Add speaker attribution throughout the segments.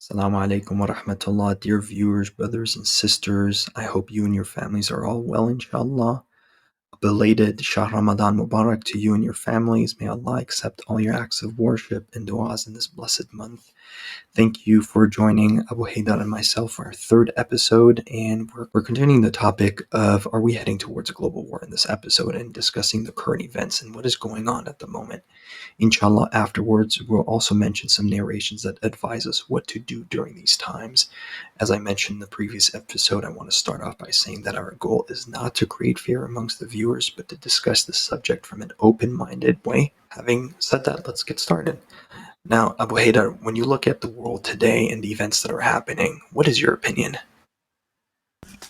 Speaker 1: Assalamu alaikum wa rahmatullah, dear viewers, brothers and sisters. I hope you and your families are all well, inshallah. A belated Shah Ramadan Mubarak to you and your families. May Allah accept all your acts of worship and du'as in this blessed month. Thank you for joining Abu Haydar and myself for our third episode, and we're continuing the topic of are we heading towards a global war in this episode and discussing the current events and what is going on at the moment. Inshallah, afterwards, we'll also mention some narrations that advise us what to do during these times. As I mentioned in the previous episode, I want to start off by saying that our goal is not to create fear amongst the viewers, but to discuss the subject from an open-minded way. Having said that, let's get started. Now, Abu Haydar, when you look at the world today and the events that are happening, what is your opinion?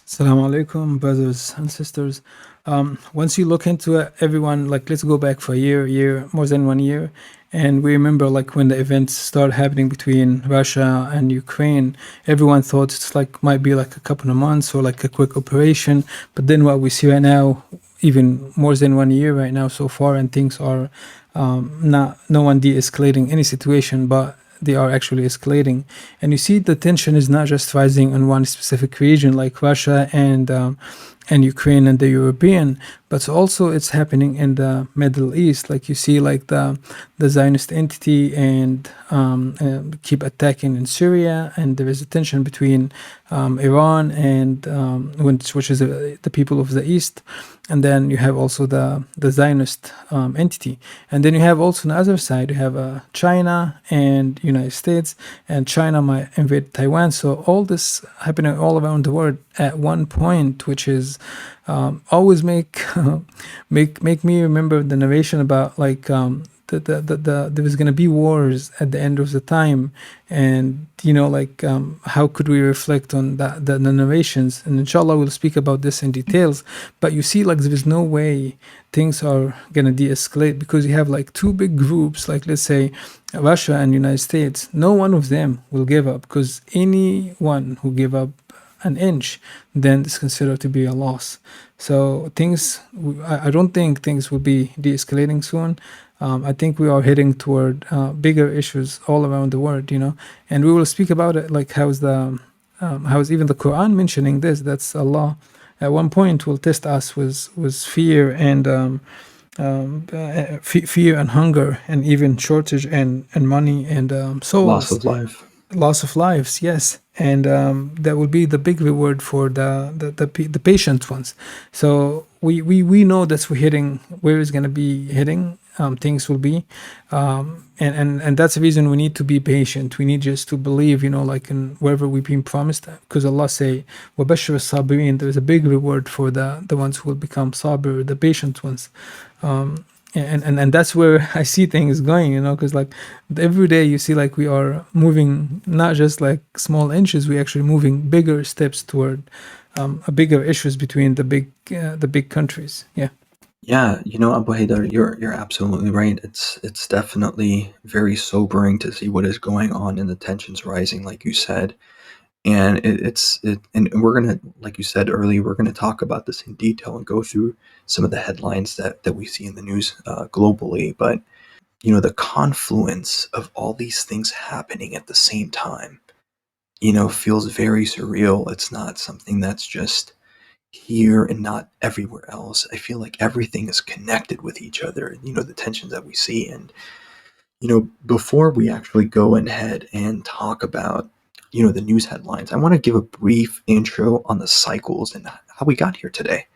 Speaker 2: Assalamu alaikum, brothers and sisters. Once you look into it, everyone, like, let's go back for a year, more than 1 year. And we remember, like, when the events started happening between Russia and Ukraine, everyone thought it's like, might be like a couple of months or like a quick operation. But then what we see right now, even more than 1 year right now so far, and things are no one de-escalating any situation, but they are actually escalating. And you see the tension is not just rising in one specific region like Russia and Ukraine and the European, but also it's happening in the Middle East. Like you see, like the Zionist entity and keep attacking in Syria, and there is a tension between Iran and which is the people of the East, and then you have also the Zionist entity, and then you have also on the other side you have China and United States, and China might invade Taiwan. So all this happening all around the world at one point, which is always make me remember the narration about like there was going to be wars at the end of the time, and like how could we reflect on that the narrations, and inshallah we'll speak about this in details. But you see, like, there is no way things are going to de-escalate, because you have like two big groups, like let's say Russia and United States. No one of them will give up, because anyone who give up an inch, then it's considered to be a loss. So I don't think things will be de-escalating soon. I think we are heading toward bigger issues all around the world, and we will speak about it, like how is even the Quran mentioning this? That's Allah at one point will test us with fear and fear and hunger, and even shortage and money and
Speaker 1: Loss
Speaker 2: souls,
Speaker 1: of life.
Speaker 2: loss of lives, yes. And that will be the big reward for the patient ones. So we know that we're hitting where it's going to be hitting. Things will be, and that's the reason we need to be patient. We need just to believe, like in wherever we've been promised, because Allah say, وَبَشِّرِ الصَّابِرِينَ, there's a big reward for the ones who will become sabir, the patient ones. And that's where I see things going, because like every day you see, like, we are moving not just like small inches, we actually moving bigger steps toward a bigger issues between the big countries. Yeah.
Speaker 1: Yeah, Abu Haydar, you're absolutely right. It's definitely very sobering to see what is going on and the tensions rising, like you said. And and we're gonna, like you said earlier, we're gonna talk about this in detail and go through some of the headlines that we see in the news globally. But the confluence of all these things happening at the same time, feels very surreal. It's not something that's just here and not everywhere else. I feel like everything is connected with each other, the tensions that we see. And, before we actually go ahead and talk about, the news headlines, I want to give a brief intro on the cycles and how we got here today.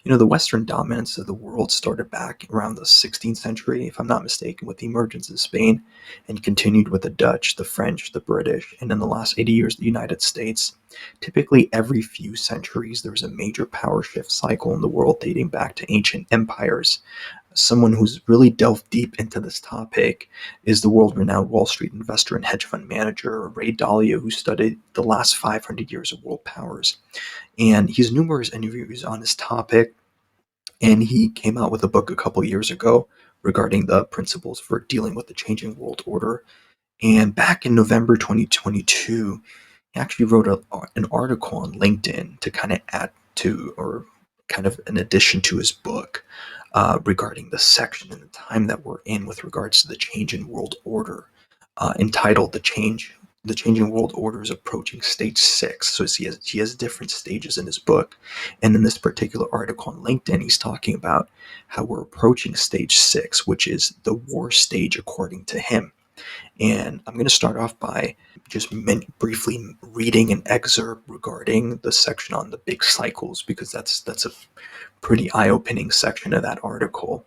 Speaker 1: The Western dominance of the world started back around the 16th century, if I'm not mistaken, with the emergence of Spain, and continued with the Dutch, the French, the British, and in the last 80 years, the United States. Typically, every few centuries, there's a major power shift cycle in the world dating back to ancient empires. Someone who's really delved deep into this topic is the world-renowned Wall Street investor and hedge fund manager Ray Dalio, who studied the last 500 years of world powers. And he has numerous interviews on this topic, and he came out with a book a couple years ago regarding the principles for dealing with the changing world order. And back in November 2022, he actually wrote an article on LinkedIn to kind of add to, or kind of an addition to his book, regarding the section and the time that we're in with regards to the change in world order, entitled "The Change the changing world order is approaching stage 6. So he has different stages in his book, and in this particular article on LinkedIn, he's talking about how we're approaching stage 6, which is the war stage according to him. And I'm going to start off by just briefly reading an excerpt regarding the section on the big cycles, because that's a pretty eye-opening section of that article.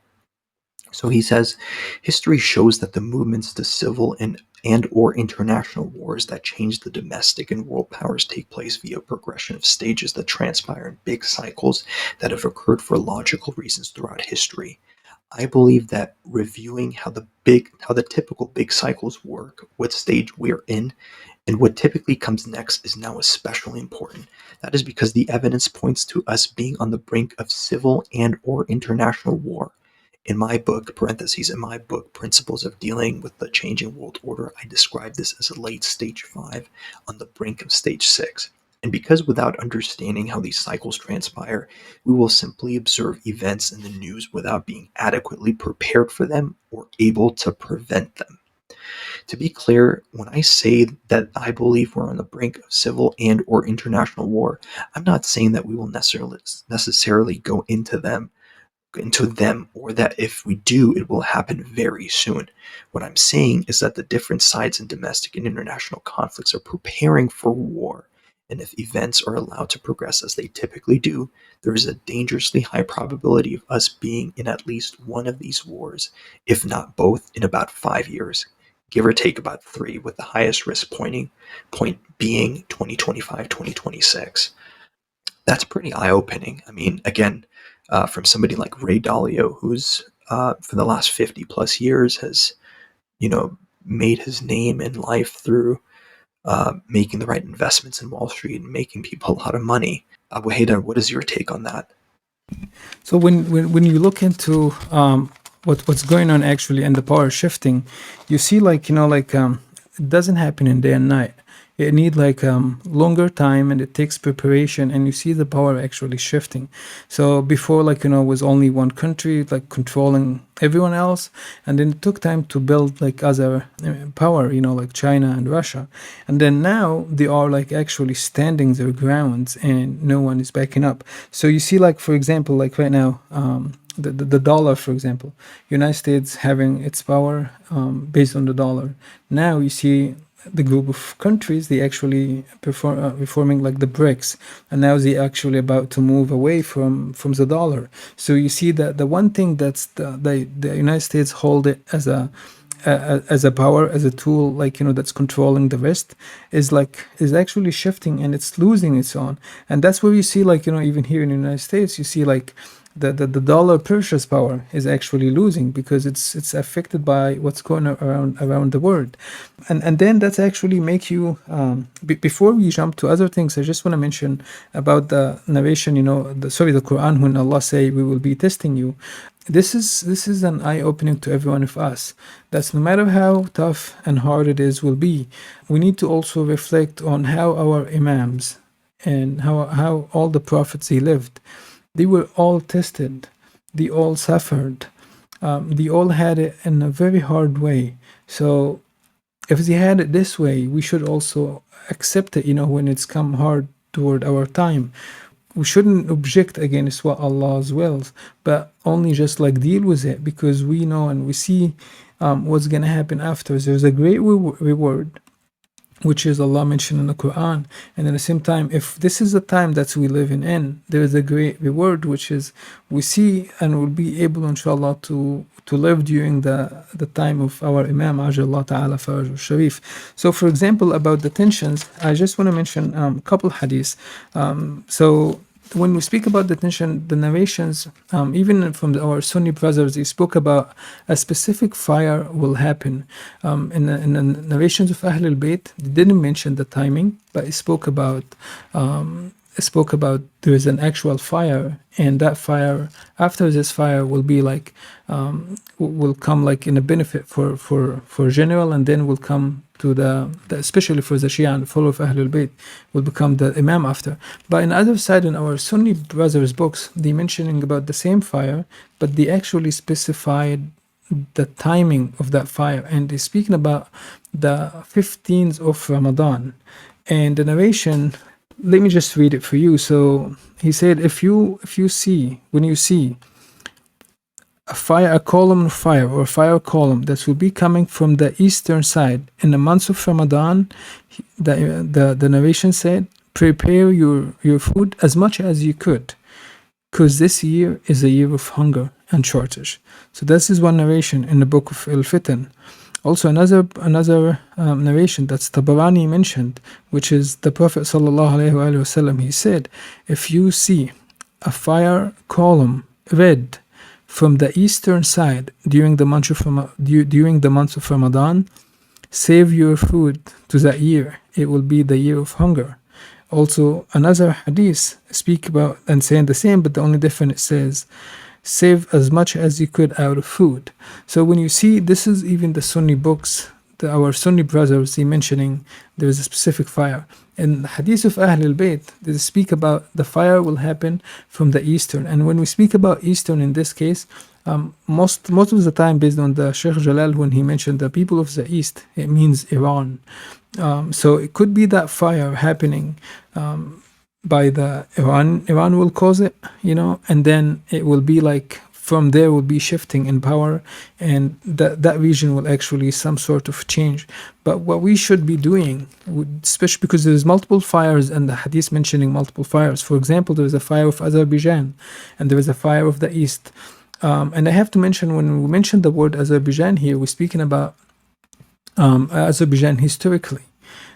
Speaker 1: So he says, history shows that the movements to civil and or international wars that change the domestic and world powers take place via progression of stages that transpire in big cycles that have occurred for logical reasons throughout history. I believe that reviewing how the typical big cycles work, what stage we're in, and what typically comes next is now especially important. That is because the evidence points to us being on the brink of civil and or international war. In my book, parentheses, in my book, Principles of Dealing with the Changing World Order, I describe this as a late stage 5 on the brink of stage 6. And because without understanding how these cycles transpire, we will simply observe events in the news without being adequately prepared for them or able to prevent them. To be clear, when I say that I believe we're on the brink of civil and or international war, I'm not saying that we will necessarily go into them, or that if we do, it will happen very soon. What I'm saying is that the different sides in domestic and international conflicts are preparing for war. And if events are allowed to progress as they typically do, there is a dangerously high probability of us being in at least one of these wars, if not both, in about 5 years, give or take about 3, with the highest risk point being 2025, 2026. That's pretty eye-opening. I mean, again, from somebody like Ray Dalio, who's for the last 50 plus years has, you know, made his name in life through making the right investments in Wall Street and making people a lot of money. Abu Haidar, what is your take on that?
Speaker 2: So when you look into what's going on actually and the power shifting, you see it doesn't happen in day and night. It need longer time, and it takes preparation, and you see the power actually shifting. So before, was only one country like controlling everyone else, and then it took time to build like other power, like China and Russia, and then now they are like actually standing their grounds, and no one is backing up. So you see, like for example, like right now, the dollar, for example, United States having its power based on the dollar. Now you see the group of countries, they actually reforming like the BRICS, and now they actually about to move away from the dollar. So you see that the one thing that's the United States hold it as a power, as a tool, that's controlling the rest, is actually shifting, and it's losing its own. And that's where you see, even here in the United States, you see the dollar purchase power is actually losing, because it's affected by what's going around the world. And then that's actually make you before we jump to other things, I just want to mention about the narration, the Quran, when Allah say we will be testing you. This is an eye-opening to every one of us. That's no matter how tough and hard it is will be, we need to also reflect on how our imams and how all the prophets they lived. They were all tested. They all suffered. They all had it in a very hard way. So if they had it this way, we should also accept it, when it's come hard toward our time. We shouldn't object against what Allah's wills, but only just deal with it, because we know and we see what's going to happen after. There's a great reward, which is Allah mentioned in the Quran. And at the same time, if this is the time that we live in, there is a great reward, which is we see and will be able, inshallah, to live during the time of our Imam, Ajallah Ta'ala Faraj Sharif. So for example, about the tensions, I just want to mention a couple hadiths. So when we speak about the tension, the narrations, even from our Sunni brothers, they spoke about a specific fire will happen. In the narrations of Ahlul Bayt, they didn't mention the timing, but it spoke about there is an actual fire, and that fire, after this fire, will be will come in a benefit for general, and then will come to the especially for the Shia and the follower of Ahlul Bayt, will become the Imam after. But on the other side, in our Sunni brothers' books, they mentioning about the same fire, but they actually specified the timing of that fire, and he's speaking about the 15th of Ramadan. And the narration, let me just read it for you. So he said, if you see, when you see a column of fire, or a fire column that will be coming from the eastern side in the months of Ramadan, the narration said, prepare your food as much as you could, because this year is a year of hunger and shortage. So this is one narration in the book of Al-Fitan. Also, another narration that's Tabarani mentioned, which is the Prophet sallallahu alaihi wasallam. He said, if you see a fire column red from the eastern side during the months of Ramadan, save your food to that year. It will be the year of hunger. Also, another hadith speak about and saying the same, but the only difference it says, save as much as you could out of food. So when you see, this is even the Sunni books, our Sunni brothers, they mentioning there is a specific fire. In the hadith of Ahl al-Bayt, they speak about the fire will happen from the eastern. And when we speak about eastern in this case, most of the time, based on the Sheikh Jalal, when he mentioned the people of the east, it means Iran. So it could be that fire happening by the Iran will cause it, and then it will be like from there will be shifting in power, and that region will actually some sort of change. But what we should be doing, especially because there's multiple fires and the hadith mentioning multiple fires. For example, there is a fire of Azerbaijan, and there is a fire of the east. And I have to mention, when we mention the word Azerbaijan here, we're speaking about Azerbaijan historically.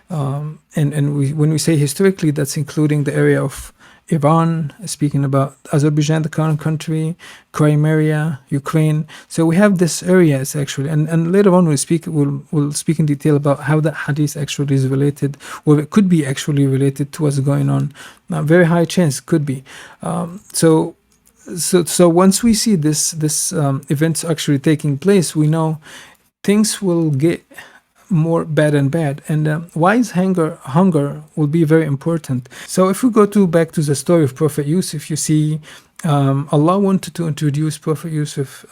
Speaker 2: And when we say historically, that's including the area of Iran, speaking about Azerbaijan, the current country, Crimea, Ukraine. So we have this areas actually, and later on we'll speak in detail about how that hadith actually is related, or it could be actually related to what's going on. Very high chance could be. So once we see this events actually taking place, we know things will get more bad and bad, and wise hunger will be very important. So if we go to back to the story of Prophet Yusuf, you see Allah wanted to introduce Prophet Yusuf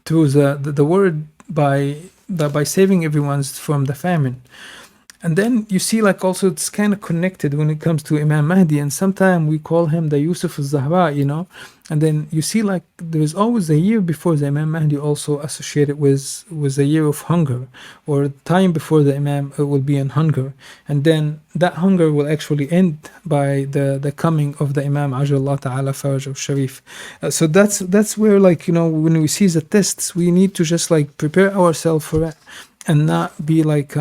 Speaker 2: through the word by saving everyone from the famine. And then you see, like, also it's kind of connected when it comes to Imam Mahdi, and sometimes we call him the Yusuf al-Zahra, And then you see, like, there is always a year before the Imam Mahdi also associated with a year of hunger, or time before the Imam will be in hunger. And then that hunger will actually end by the coming of the Imam Ajallah Ta'ala Faraj Sharif. So that's where, like, when we see the tests, we need to just like prepare ourselves for it, and not be like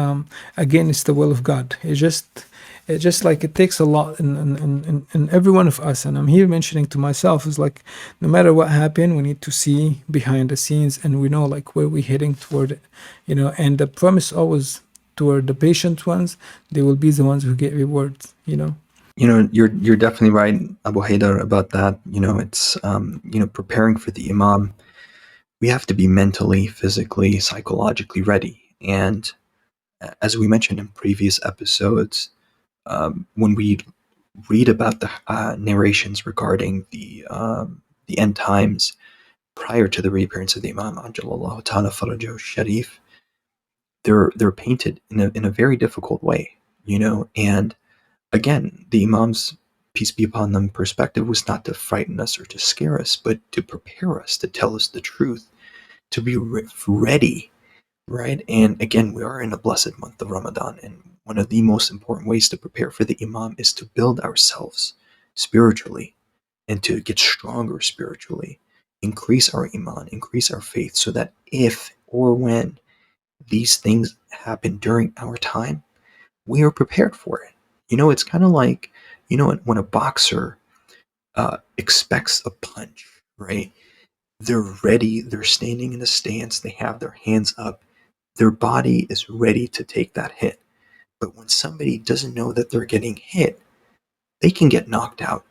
Speaker 2: against the will of God. It just like it takes a lot in every one of us, and I'm here mentioning to myself, is like, no matter what happened, we need to see behind the scenes, and we know like where we're heading toward it, and the promise always toward the patient ones, they will be the ones who get rewards.
Speaker 1: You're definitely right, Abu Haidar, about that. It's preparing for the Imam. We have to be mentally, physically, psychologically ready. And as we mentioned in previous episodes, when we read about the narrations regarding the end times prior to the reappearance of the Imam Ajalallahu Ta'ala Farajahu Sharif, they're painted in a very difficult way, and again, the Imam's, peace be upon them, perspective was not to frighten us or to scare us, but to prepare us, to tell us the truth, to be ready, right? And again, we are in a blessed month of Ramadan, and one of the most important ways to prepare for the Imam is to build ourselves spiritually and to get stronger spiritually, increase our Iman, increase our faith, so that if or when these things happen during our time, we are prepared for it. It's kind of like, when a boxer expects a punch, right? They're ready, they're standing in a stance, they have their hands up, their body is ready to take that hit. But when somebody doesn't know that they're getting hit, they can get knocked out,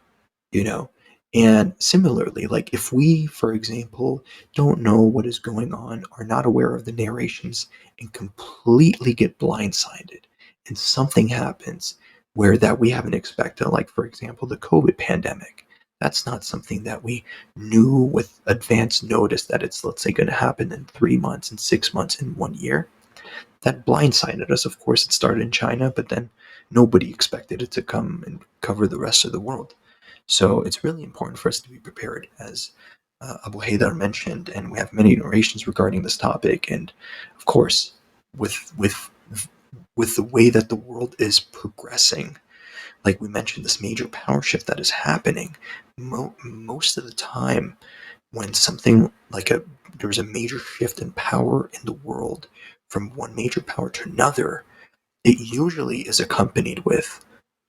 Speaker 1: you know? And similarly, like if we, for example, don't know what is going on, are not aware of the narrations, and completely get blindsided, and something happens where that we haven't expected, like for example, the COVID pandemic, That's not something that we knew with advance notice that it's, let's say, going to happen in 3 months, in 6 months, in 1 year. That blindsided us. Of course, it started in China, but then nobody expected it to come and cover the rest of the world. So it's really important for us to be prepared, as Abu Haydar mentioned, and we have many narrations regarding this topic. And of course, with with with the way that the world is progressing, like we mentioned, this major power shift that is happening, most of the time when something like there's a major shift in power in the world from one major power to another, it usually is accompanied with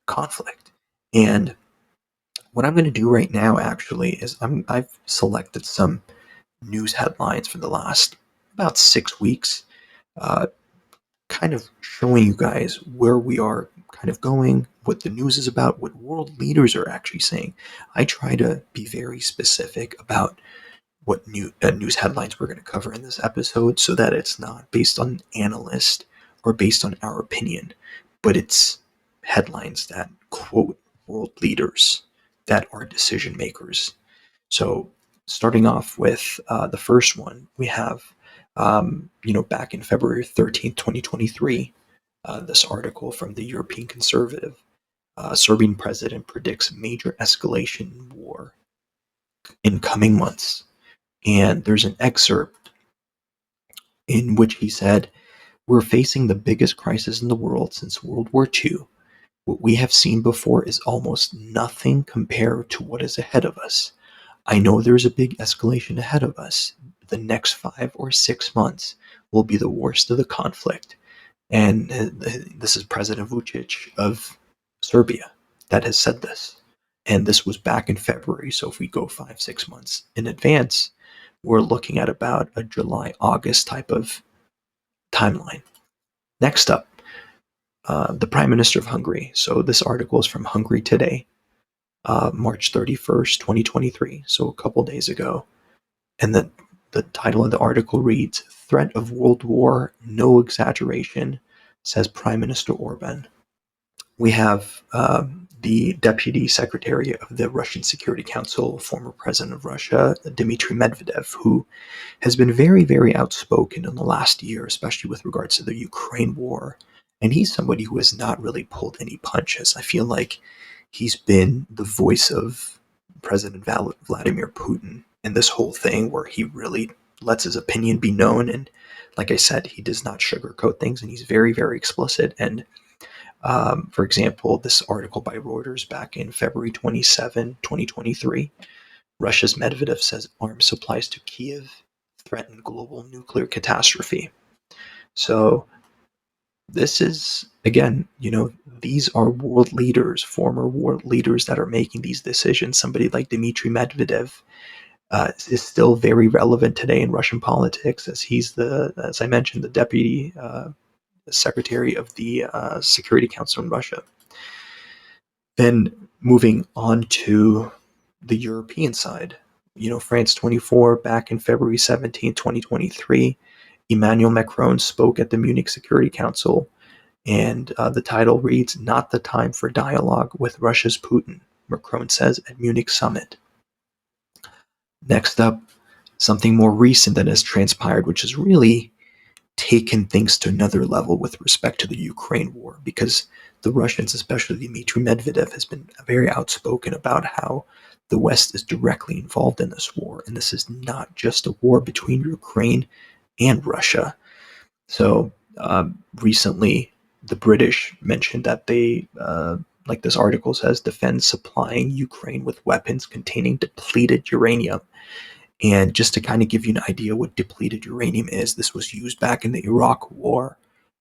Speaker 1: conflict. And what I'm going to do right now actually is I've selected some news headlines for the last about 6 weeks, uh, kind of showing you guys where we are kind of going, what the news is about, what world leaders are actually saying. I try to be very specific about what news headlines we're going to cover in this episode, so that it's not based on analyst or based on our opinion, but it's headlines that quote world leaders that are decision makers. So, starting off with the first one, we have, back in February 13th, 2023, this article from the European Conservative. Serbian president predicts major escalation in war in coming months. And there's an excerpt in which he said, "We're facing the biggest crisis in the world since World War II. What we have seen before is almost nothing compared to what is ahead of us. I know there's a big escalation ahead of us. The next 5 or 6 months will be the worst of the conflict." And this is President Vucic of Serbia that has said this. And this was back in February. So if we go 5, 6 months in advance, we're looking at about a July, August type of timeline. Next up, the Prime Minister of Hungary. So this article is from Hungary Today, March 31st, 2023. So a couple days ago. And the title of the article reads, "Threat of World War, No Exaggeration," says Prime Minister Orban. We have the Deputy Secretary of the Russian Security Council, former President of Russia, Dmitry Medvedev, who has been very, very outspoken in the last year, especially with regards to the Ukraine war. And he's somebody who has not really pulled any punches. I feel like he's been the voice of President Vladimir Putin in this whole thing, where he really lets his opinion be known. And like I said, he does not sugarcoat things, and he's very, very explicit. And for example, this article by Reuters back in February 27, 2023, Russia's Medvedev says arms supplies to Kiev threaten global nuclear catastrophe. So this is, again, these are world leaders, former world leaders that are making these decisions. Somebody like Dmitry Medvedev is still very relevant today in Russian politics, as he's as I mentioned, the deputy secretary of the Security Council in Russia. Then moving on to the European side, France 24, back in February 17, 2023, Emmanuel Macron spoke at the Munich Security Council, and the title reads, "Not the time for dialogue with Russia's Putin," Macron says at Munich summit. Next up, something more recent that has transpired, which has really taken things to another level with respect to the Ukraine war, because the Russians, especially Dmitry Medvedev, has been very outspoken about how the West is directly involved in this war. And this is not just a war between Ukraine and Russia. So recently, the British mentioned that they, like this article says, defend supplying Ukraine with weapons containing depleted uranium. And just to kind of give you an idea what depleted uranium is, this was used back in the Iraq War,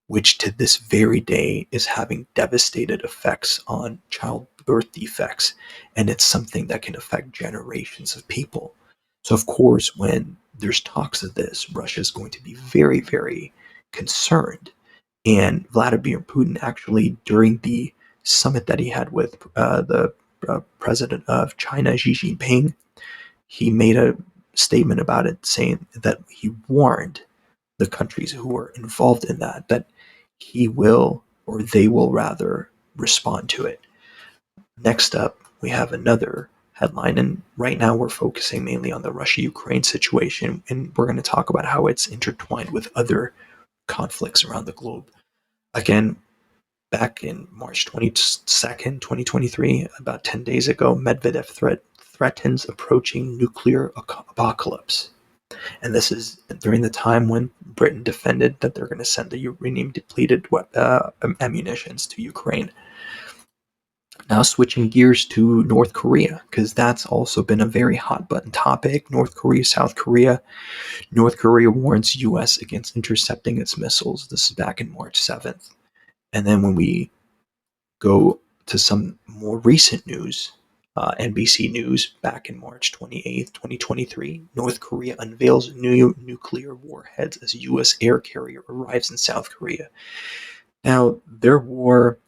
Speaker 1: which to this very day is having devastating effects on childbirth defects. And it's something that can affect generations of people. So, of course, when there's talks of this, Russia is going to be very, very concerned. And Vladimir Putin, actually, during the summit that he had with the president of China, Xi Jinping, he made a statement about it, saying that he warned the countries who were involved in that he will, or they will rather, respond to it. Next up, we have another headline. And right now we're focusing mainly on the Russia-Ukraine situation, and we're going to talk about how it's intertwined with other conflicts around the globe. Again, back in March 22nd, 2023, about 10 days ago, Medvedev threatens approaching nuclear apocalypse. And this is during the time when Britain defended that they're going to send the uranium depleted ammunitions to Ukraine. Now, switching gears to North Korea, because that's also been a very hot button topic. North Korea, South Korea. North Korea warns US against intercepting its missiles. This is back in March 7th. And then when we go to some more recent news, NBC News back in March 28th, 2023, North Korea unveils new nuclear warheads as U.S. air carrier arrives in South Korea. Now, their war,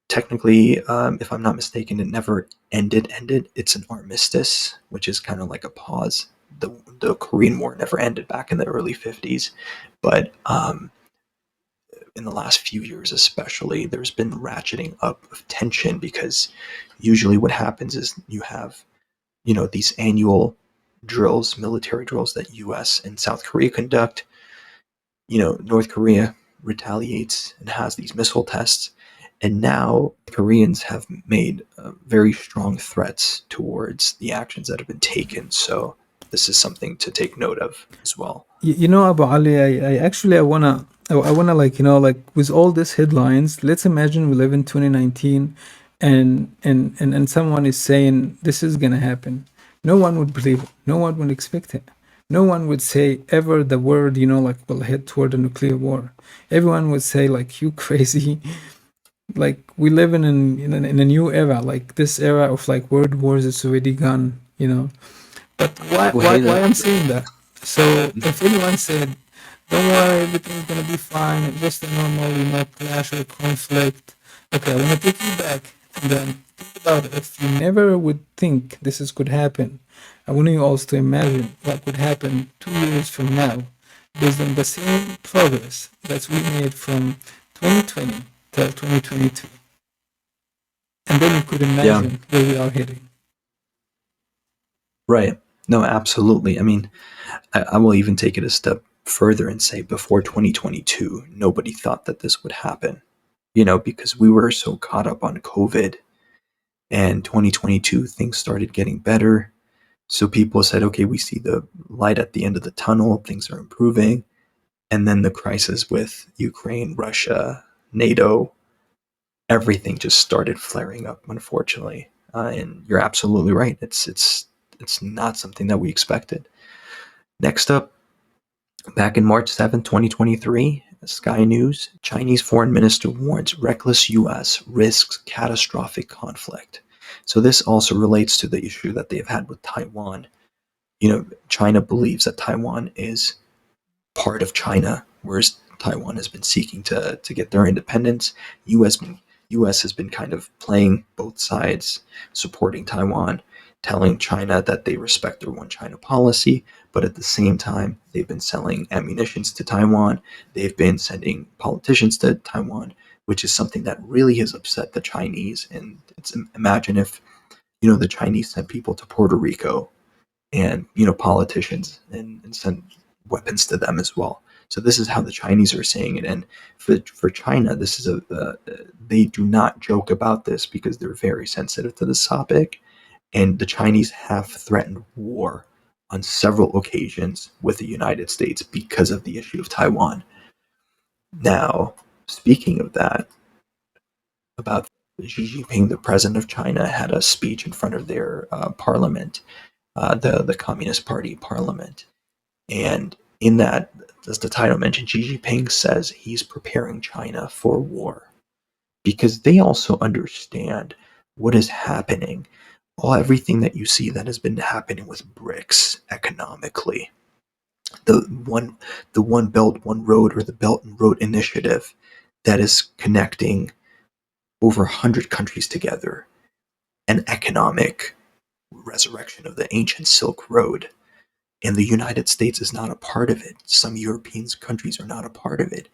Speaker 1: technically, if I'm not mistaken, it never ended. It's an armistice, which is kind of like a pause. The Korean War never ended back in the early 50s, but in the last few years especially, there's been ratcheting up of tension because usually what happens is you have, these annual drills, military drills that US and South Korea conduct. North Korea retaliates and has these missile tests. And now Koreans have made very strong threats towards the actions that have been taken. So this is something to take note of as well.
Speaker 2: Abu Ali, I actually I wanna like like with all these headlines, let's imagine we live in 2019, and someone is saying this is gonna happen. No one would believe it. No one would expect it. No one would say ever the word like we'll head toward a nuclear war. Everyone would say like you crazy. Like we live in a new era. Like this era of like world wars is already gone. But
Speaker 1: Well, hey,
Speaker 2: why
Speaker 1: that
Speaker 2: I'm saying that? So if anyone said, "Don't worry, everything's gonna be fine. It's just a normal, clash or conflict." Okay, I wanna take you back and then think about it. If you never would think this could happen, I want you also to imagine what would happen 2 years from now, based on the same progress that we made from 2020 till 2022, and then you could
Speaker 1: yeah,
Speaker 2: imagine where we are heading.
Speaker 1: right. No, absolutely. I mean, I will even take it a step further and say before 2022, nobody thought that this would happen, because we were so caught up on COVID, and 2022, things started getting better. So people said, okay, we see the light at the end of the tunnel, things are improving. And then the crisis with Ukraine, Russia, NATO, everything just started flaring up, unfortunately. And you're absolutely right. It's not something that we expected. Next up, back in March 7th, 2023, Sky News, Chinese foreign minister warns reckless US risks catastrophic conflict. So this also relates to the issue that they've had with Taiwan. China believes that Taiwan is part of China, whereas Taiwan has been seeking to get their independence. U.S. U.S. has been kind of playing both sides, supporting Taiwan, telling China that they respect their one China policy, but at the same time, they've been selling ammunitions to Taiwan. They've been sending politicians to Taiwan, which is something that really has upset the Chinese. And imagine if the Chinese sent people to Puerto Rico and politicians and send weapons to them as well. So this is how the Chinese are saying it, and for China, this is they do not joke about this because they're very sensitive to this topic, and the Chinese have threatened war on several occasions with the United States because of the issue of Taiwan. Now, speaking of that, about Xi Jinping, the president of China, had a speech in front of their parliament, the Communist Party parliament. And in that, as the title mentioned, Xi Jinping says he's preparing China for war because they also understand what is happening. Everything that you see that has been happening with BRICS economically, the one, the One Belt, One Road, or the Belt and Road Initiative that is connecting over 100 countries together, an economic resurrection of the ancient Silk Road, and the United States is not a part of it, some European countries are not a part of it,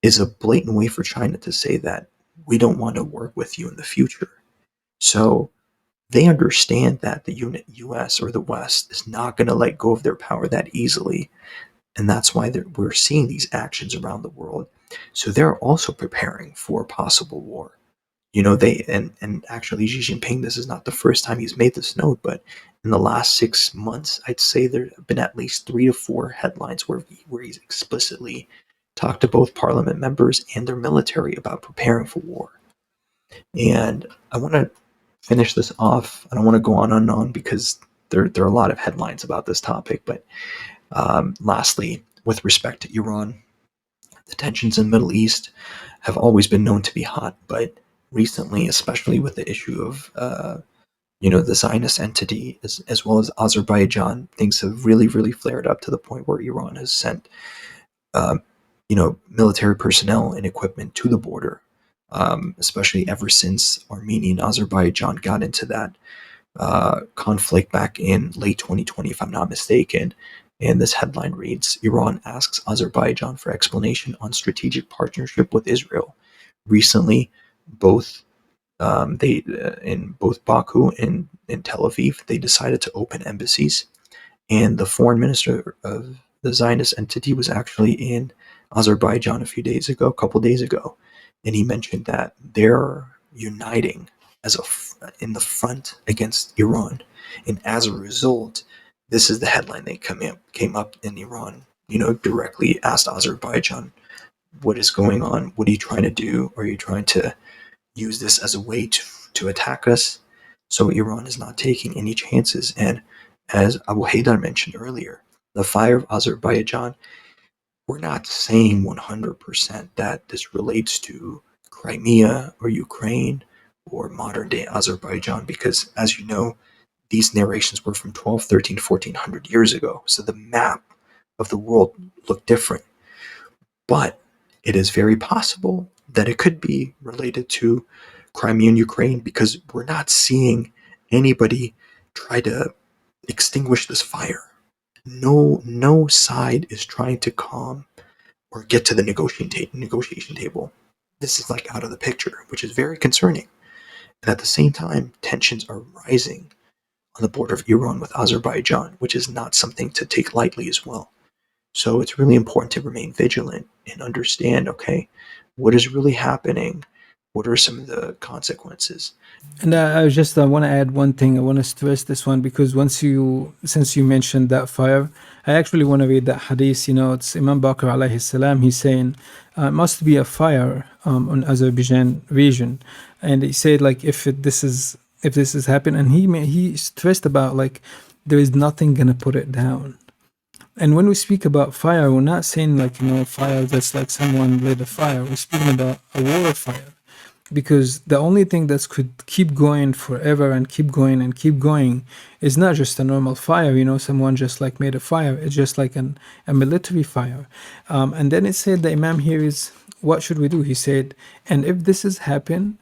Speaker 1: is a blatant way for China to say that we don't want to work with you in the future. So They understand that the unit US or the West is not going to let go of their power that easily. And that's why we're seeing these actions around the world. So they're also preparing for possible war. And actually Xi Jinping, this is not the first time he's made this note, but in the last 6 months, I'd say there have been at least 3 to 4 headlines where he's explicitly talked to both parliament members and their military about preparing for war. And I want to finish this off. I don't want to go on and on because there are a lot of headlines about this topic. But lastly, with respect to Iran, the tensions in the Middle East have always been known to be hot, but recently, especially with the issue of the Zionist entity as well as Azerbaijan, things have really flared up to the point where Iran has sent um, military personnel and equipment to the border, especially ever since Armenia and Azerbaijan got into that conflict back in late 2020, if I'm not mistaken. And this headline reads: Iran asks Azerbaijan for explanation on strategic partnership with Israel. Recently, both they in both Baku and in Tel Aviv, they decided to open embassies, and the foreign minister of the Zionist entity was actually in Azerbaijan a couple days ago, and he mentioned that they're uniting in the front against Iran, and as a result, this is the headline that came up in Iran. Directly asked Azerbaijan, "What is going on? What are you trying to do? Are you trying to use this as a way to attack us?" So Iran is not taking any chances. And as Abu Haidar mentioned earlier, the fire of Azerbaijan, we're not saying 100% that this relates to Crimea or Ukraine or modern day Azerbaijan, because as you know, these narrations were from 12, 13, 1400 years ago. So the map of the world looked different. But it is very possible that it could be related to Crimea and Ukraine, because we're not seeing anybody try to extinguish this fire. No side is trying to calm or get to the negotiation table. This is like out of the picture, which is very concerning. And at the same time, tensions are rising on the border of Iran with Azerbaijan, which is not something to take lightly as well. So it's really important to remain vigilant and understand, okay, what is really happening? What are some of the consequences?
Speaker 2: And I just want to add one thing. I want to stress this one because since you mentioned that fire, I actually want to read that hadith. It's Imam Bakr alayhi salam. He's saying, must be a fire on Azerbaijan region, and he said like if this is happening, and he stressed about like there is nothing gonna put it down. And when we speak about fire, we're not saying like fire that's like someone lit a fire. We're speaking about a war fire, because the only thing that could keep going forever and keep going and keep going is not just a normal fire. Someone just like made a fire. It's just like a military fire. And then it said the Imam here is, what should we do? He said, and if this has happened,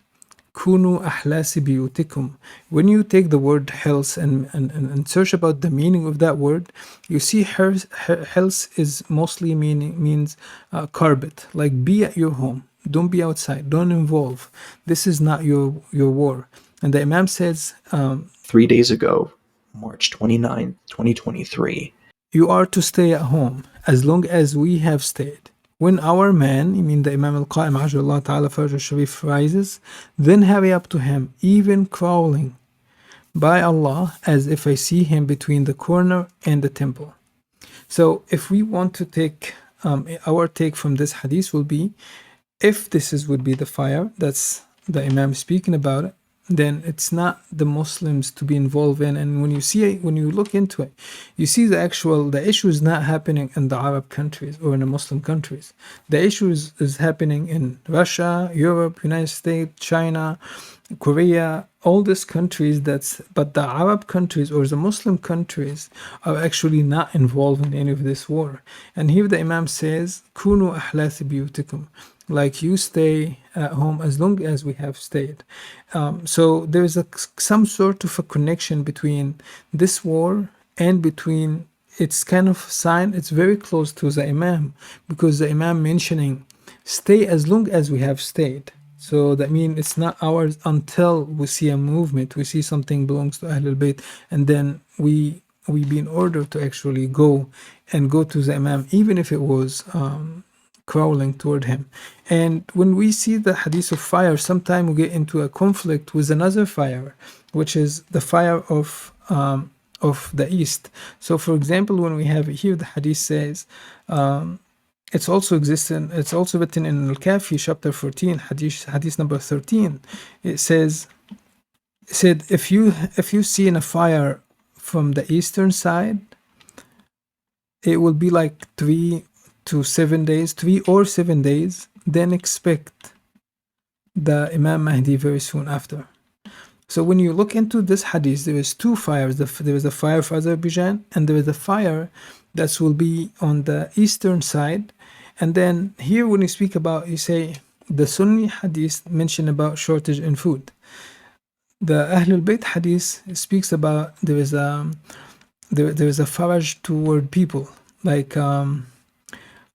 Speaker 2: kunu ahlasi biyutikum. When you take the word health and search about the meaning of that word, you see health is mostly means carpet, like be at your home. Don't be outside. Don't involve. This is not your war. And the Imam says,
Speaker 1: 3 days ago, March 29th, 2023.
Speaker 2: you are to stay at home as long as we have stayed. When our man, I mean the Imam al-Qa'im Ajjallah Ta'ala Fajr Sharif rises, then hurry up to him, even crawling. By Allah, as if I see him between the corner and the temple. So if we want to take, our take from this hadith will be, if would be the fire that's the Imam speaking about it, then it's not the Muslims to be involved in. And when you look into it, you see the issue is not happening in the Arab countries or in the Muslim countries. The issue is happening in Russia, Europe, United States, China, Korea, all these countries. But the Arab countries or the Muslim countries are actually not involved in any of this war. And here the Imam says, "Kunu ahlathi biyutikum," like you stay at home as long as we have stayed. So there's some sort of a connection between this war and between, it's kind of sign, it's very close to the Imam, because the Imam mentioning stay as long as we have stayed. So that means it's not ours until we see a movement, we see something belongs to Ahlul Bayt, and then we be in order to actually go to the Imam, even if it was crawling toward him. And when we see the hadith of fire, sometimes we get into a conflict with another fire, which is the fire of the east. So, for example, when we have here, the hadith says, it's also written in Al-Kafi, chapter 14, hadith number 13. It said, if you see in a fire from the eastern side, it will be like 3 to 7 days, 3 or 7 days. Then expect the Imam Mahdi very soon after. So when you look into this hadith, there is two fires. There is a fire of Azerbaijan, and there is a fire that will be on the eastern side. And then here, when you speak about, you say the Sunni hadith mention about shortage in food. The Ahlul Bayt hadith speaks about there is a faraj toward people, like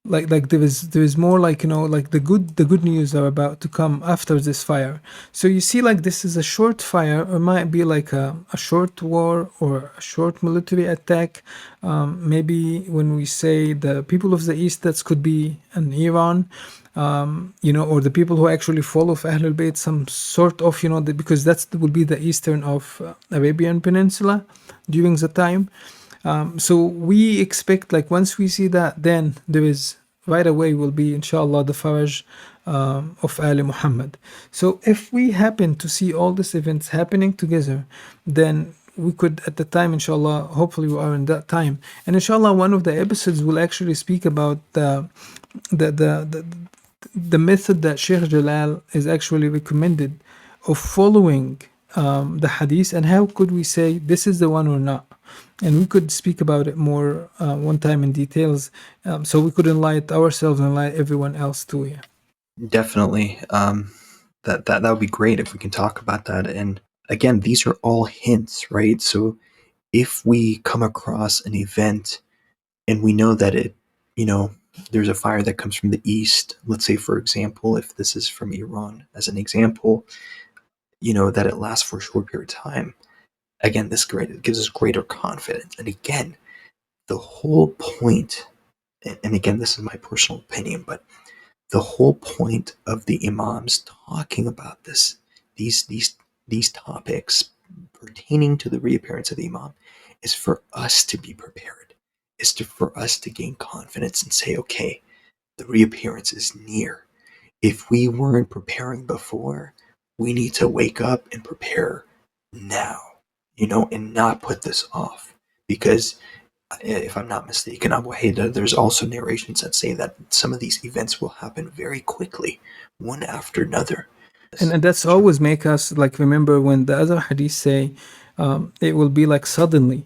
Speaker 2: there is more, like, like the good news are about to come after this fire. So you see, like, this is a short fire, or might be like a short war or a short military attack. Maybe when we say the people of the east, that could be an Iran, or the people who actually follow Ahlul Bayt, some sort of, because that would be the eastern of Arabian Peninsula during the time. So we expect, like, once we see that, then there is right away will be, inshallah, the faraj of Ali Muhammad. So if we happen to see all these events happening together, then we could, at the time, inshallah, hopefully we are in that time, and inshallah, one of the episodes will actually speak about the the the, the method that Sheikh Jalal is actually recommended of following the hadith, and how could we say this is the one or not. And we could speak about it more one time in details, so we could enlighten ourselves and enlighten everyone else too. Yeah.
Speaker 1: Definitely. That would be great if we can talk about that. And again, these are all hints, right? So if we come across an event and we know that you know, there's a fire that comes from the east. Let's say, for example, if this is from Iran, as an example, that it lasts for a short period of time. Again, it gives us greater confidence. And again, the whole point, and again, this is my personal opinion, but the whole point of the imams talking about these topics pertaining to the reappearance of the imam is for us to be prepared, for us to gain confidence and say, okay, the reappearance is near. If we weren't preparing before, we need to wake up and prepare now, and not put this off. Because if I'm not mistaken, Abu Haida, there's also narrations that say that some of these events will happen very quickly, one after another.
Speaker 2: And that's always make us, like, remember when the other hadith say it will be like suddenly.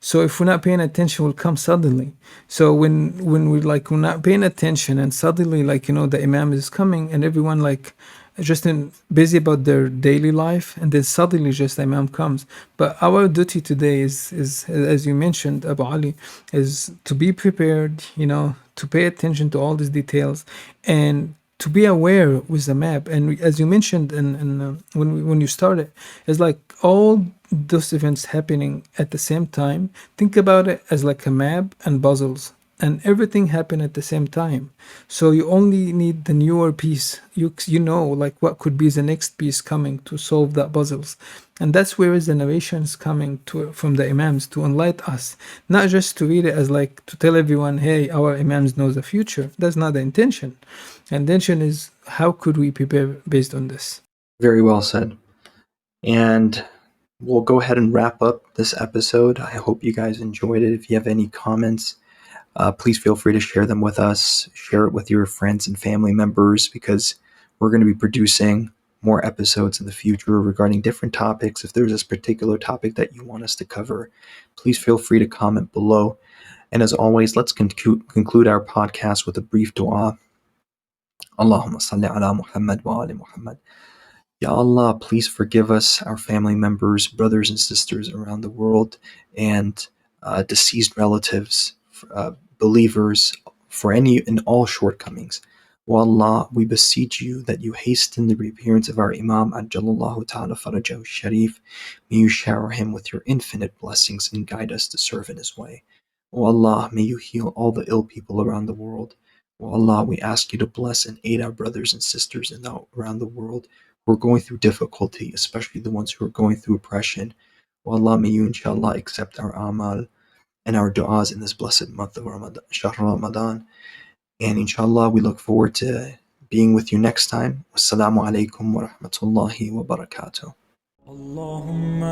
Speaker 2: So if we're not paying attention, it will come suddenly. So when we're not paying attention, and suddenly, like, the imam is coming, and everyone, like, just busy about their daily life, and then suddenly just the imam comes. But our duty today is, as you mentioned, Abu Ali, is to be prepared, to pay attention to all these details, and to be aware with the map. And as you mentioned, when you started, it's like all those events happening at the same time. Think about it as like a map and puzzles, and everything happen at the same time. So you only need the newer piece. You know, like, what could be the next piece coming to solve that puzzles. And that's where is the narrations coming from the imams to enlighten us, not just to read it as, like, to tell everyone, hey, our imams know the future. That's not the intention. Intention is, how could we prepare based on this.
Speaker 1: Very well said. And we'll go ahead and wrap up this episode. I hope you guys enjoyed it. If you have any comments, please feel free to share them with us. Share it with your friends and family members, because we're going to be producing more episodes in the future regarding different topics. If there's this particular topic that you want us to cover, please feel free to comment below. And as always, let's conclude our podcast with a brief dua. Allahumma salli ala Muhammad wa ali Muhammad. Ya Allah, please forgive us, our family members, brothers and sisters around the world, and deceased relatives, believers, for any and all shortcomings. O Allah, we beseech you that you hasten the reappearance of our Imam Ajjalallahu Ta'ala Farajahu Sharif. May you shower him with your infinite blessings and guide us to serve in his way. O Allah, may you heal all the ill people around the world. O Allah, we ask you to bless and aid our brothers and sisters around the world who are going through difficulty, especially the ones who are going through oppression. O Allah, may you inshallah accept our amal and our du'as in this blessed month of Ramadan, Shahr Ramadan. And inshallah, we look forward to being with you next time. Wassalamu alaikum wa rahmatullahi wa barakatuh.
Speaker 3: اللهم